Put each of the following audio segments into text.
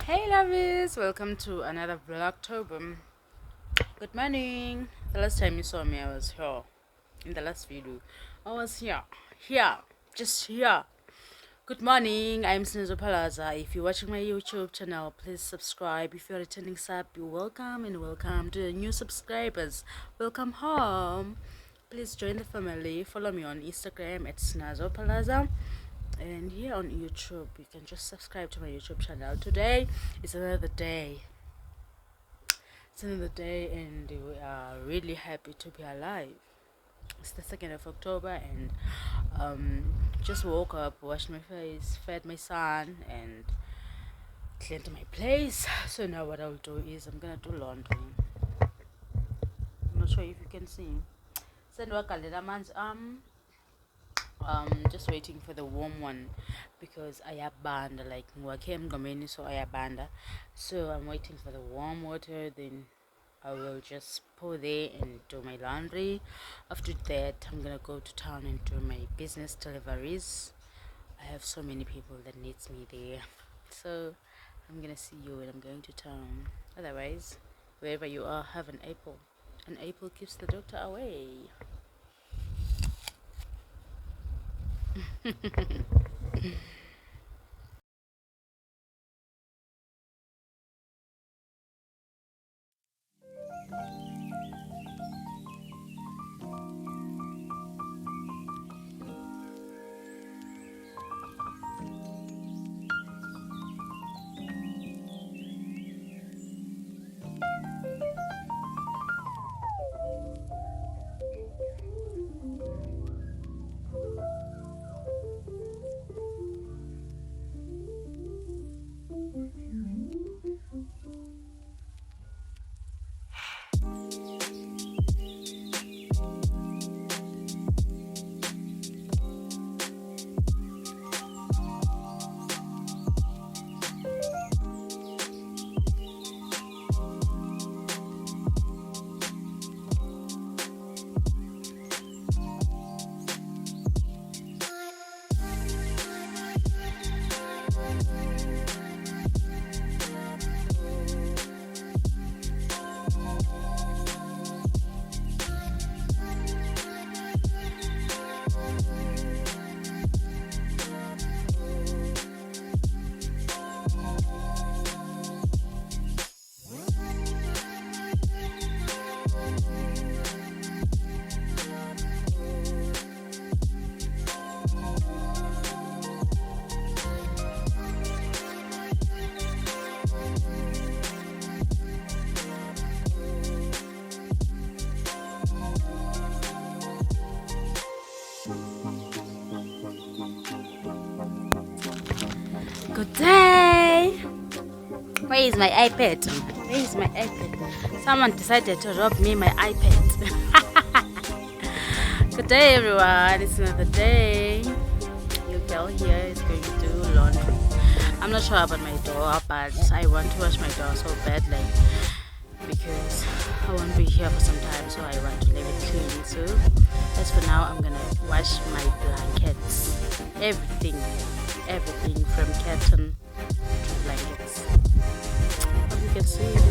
Hey lovies, welcome to another Vlogtober. Good morning. The last time you saw me, I was here. In the last video, I was here, just here. Good morning. I'm SINAZOPALA. If you're watching my YouTube channel, please subscribe. If you're a returning sub, you're welcome and welcome to the new subscribers. Welcome home. Please join the family. Follow me on Instagram at SINAZOPALA. And here on YouTube, you can just subscribe to my YouTube channel. Today is another day. It's another day, and we are really happy to be alive. It's the 2nd of October, and just woke up, washed my face, fed my son, and cleaned my place. So now what I'll do is I'm gonna do laundry. I'm not sure if you can see. Send just waiting for the warm one because ayabanda, like ngiwakhe emngqomeni, so ayabanda. So I'm waiting for the warm water, then I will just pour there and do my laundry. After that, I'm gonna go to town and do my business deliveries. I have so many people that needs me there, so I'm gonna see you when I'm going to town. Otherwise, wherever you are, have an apple. An apple keeps the doctor away. Good day. Where is my iPad? Where is my iPad? Someone decided to rob me my iPad. Good day, everyone. It's another day. Your girl here is going to do laundry. I'm not sure about my door, but I want to wash my door so badly because I won't be here for some time, so I want to leave it clean. So as for now, I'm gonna wash my blankets. Everything from cotton to blankets. Hope you can see it.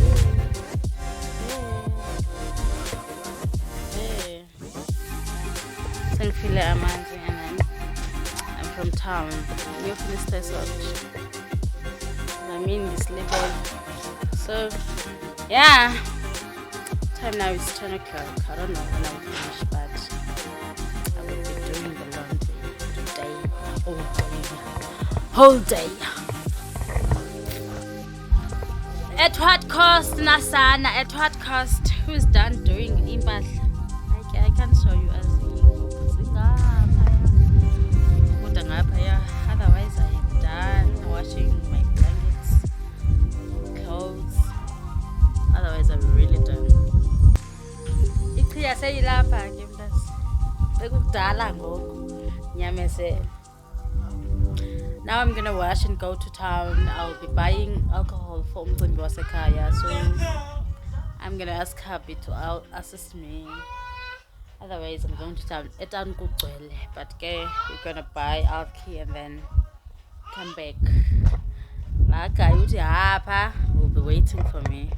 There. Sengifile amanzi, and then I'm from town. You finish this out. I mean this level. So yeah. Time now is 10 o'clock. I don't know when I'll finish, but I will be doing the laundry today, whole day. At what cost, Nasana? At what cost? Who's done doing impahla? I can show you as otherwise I am done washing my blankets, clothes. Otherwise I'm really done. Iqhiya seyilapha ke mntasi. Bekudala ngoku nyamezela. Now I'm gonna wash and go to town. I'll be buying alcohol for Umcimbi wasekhaya, so I'm gonna ask Happy to assist me. Otherwise, I'm going to town. Etan kugcwele, but we're gonna buy alcohol and then come back. guy uthi hapha will be waiting for me.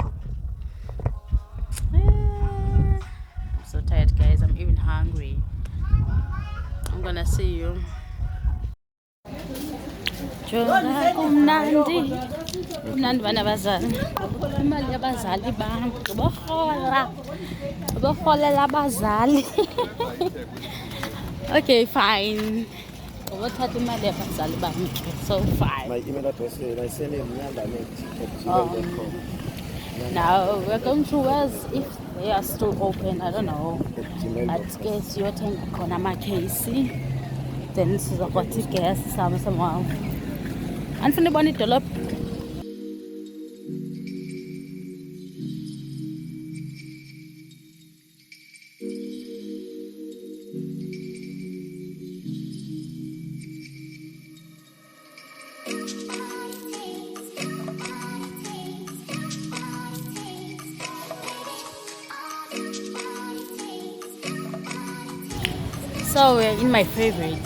I'm so tired, guys. I'm even hungry. I'm gonna see you. Kumnandi bana bazali. Imali yabazali bam. Borholela abazali. Okay, fine. Ubothatha imali yabazali bam. So fine. My email address is Now we're going to West if they are still open. I don't know. But guess you're taking Konama Casey. Then sizokwathi guess somehow. Anfuna ibona idolophu. So we're in my favorite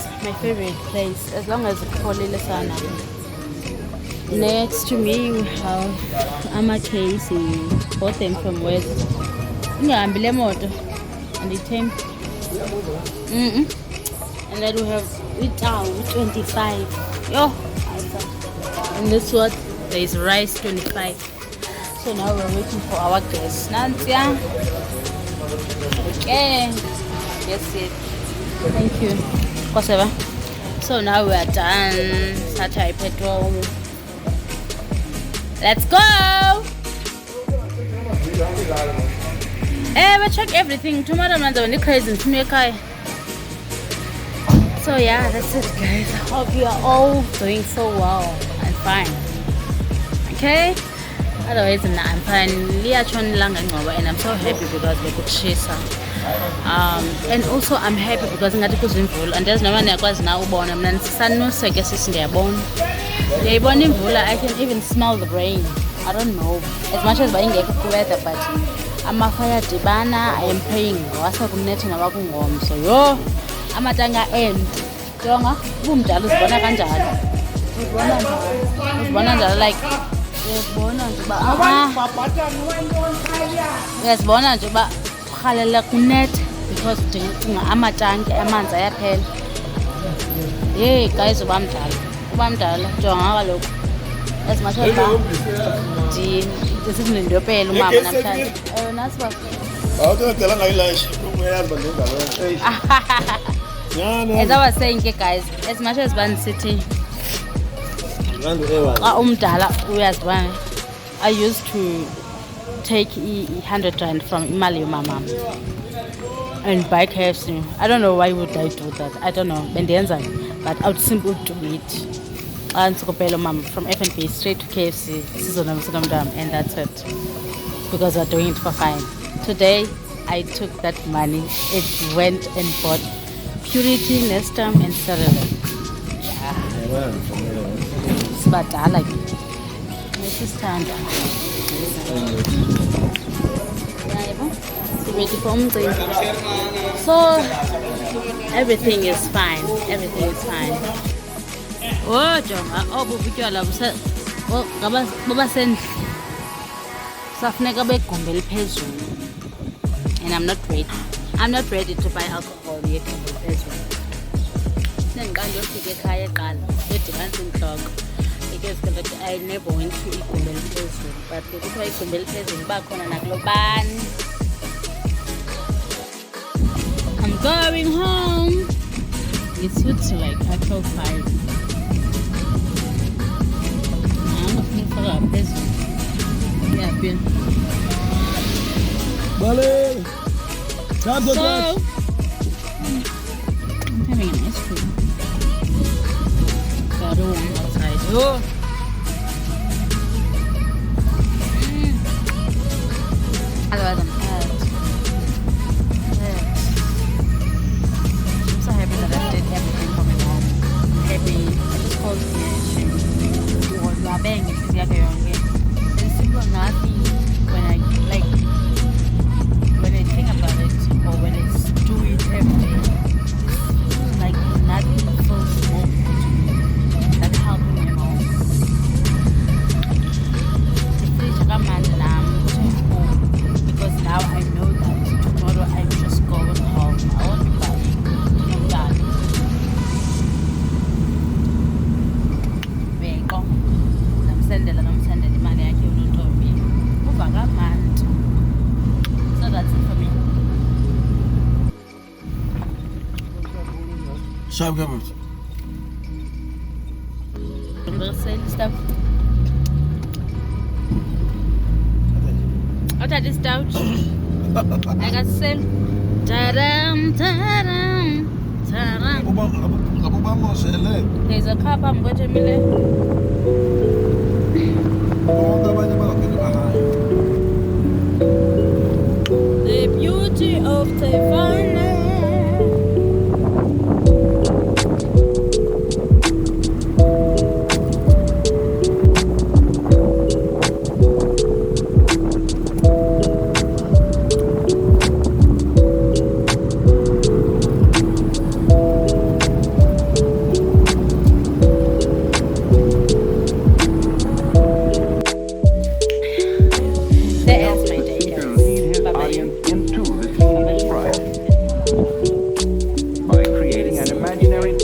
place. As long as Polile Sana. Next to me we have Amakesi. Bought them from West. Yeah, Moto. And the temp. And then we have Itau 25. Yo. And this one there is rice 25. So now we're waiting for our guests. Nantia. Okay. Yes, it. Thank you. Whatever. So now we are done. Satai petrol. Let's go. We check everything. Tomorrow I'm going crazy. So yeah, that's it, guys. I hope you are all doing so well and fine. Okay. Otherwise, I'm fine. And I'm so happy because we could chase her. And also I'm happy because ngathi kuzimvula and there's no one yakwazi na ubona mina sisanuse ke sisi ndiyabona imvula. I can even smell the rain. I don't know as much as bayingekho weather, but amafaya dibana. I am praying wasa kumnethe nabakungomso yo amatanga end jonga ubumdala uzibona kanjani uzibona njalo like uyazibona nje uyazibona nje ba khalela kunet because dinga amatanki amanzi ayaphela. Hey guys, ubamdala jonga kaloku as much as ndisindindopela umama namhlanje nasi ba awutela ngayilunch uyazi bandenzalo. As I was saying guys, as much as one city umdala uyazibona. I used to take 100 rand from imali mama and buy KFC. I don't know why would I do that. I don't know. But I would simply do it. And mom from F&B straight to KFC. And that's it. Because we're doing it for fun. Today I took that money and went and bought Purity, Nestum and Cereal. But I like it. This is standard. So everything is fine. Oh jonga obubutywala baba sendle safuneka begombe eliphezulu and I'm not ready to buy alcohol yet phezulu. Sendiqanda ufika ekhaya eqala edibanisa inhloko because I never went to igumbi eliphezulu, but kuthiwa igumbi eliphezulu bakhona nakulobani. I'm going home. It's suits like actual 5. I'm looking for a phezulu. Yeah, been. Vale. So, I'm having an ice cream. So I don't want outside. Oh. Otherwise I'm tired. I'm so happy that I did everything for my mom. I'm happy. I just called me and she was bang if she's happy on here. It's simple nothing when I think about it or when it's do it every day. It's like nothing feels more good to me than helping my mom. Sharp government. Stuff. What are this couch? I got sell. Ta-dam, ta-dam, ta-dam. There's a cup I'm going to mill. The beauty of Taiwan. Into the scene of his pride by creating an imaginary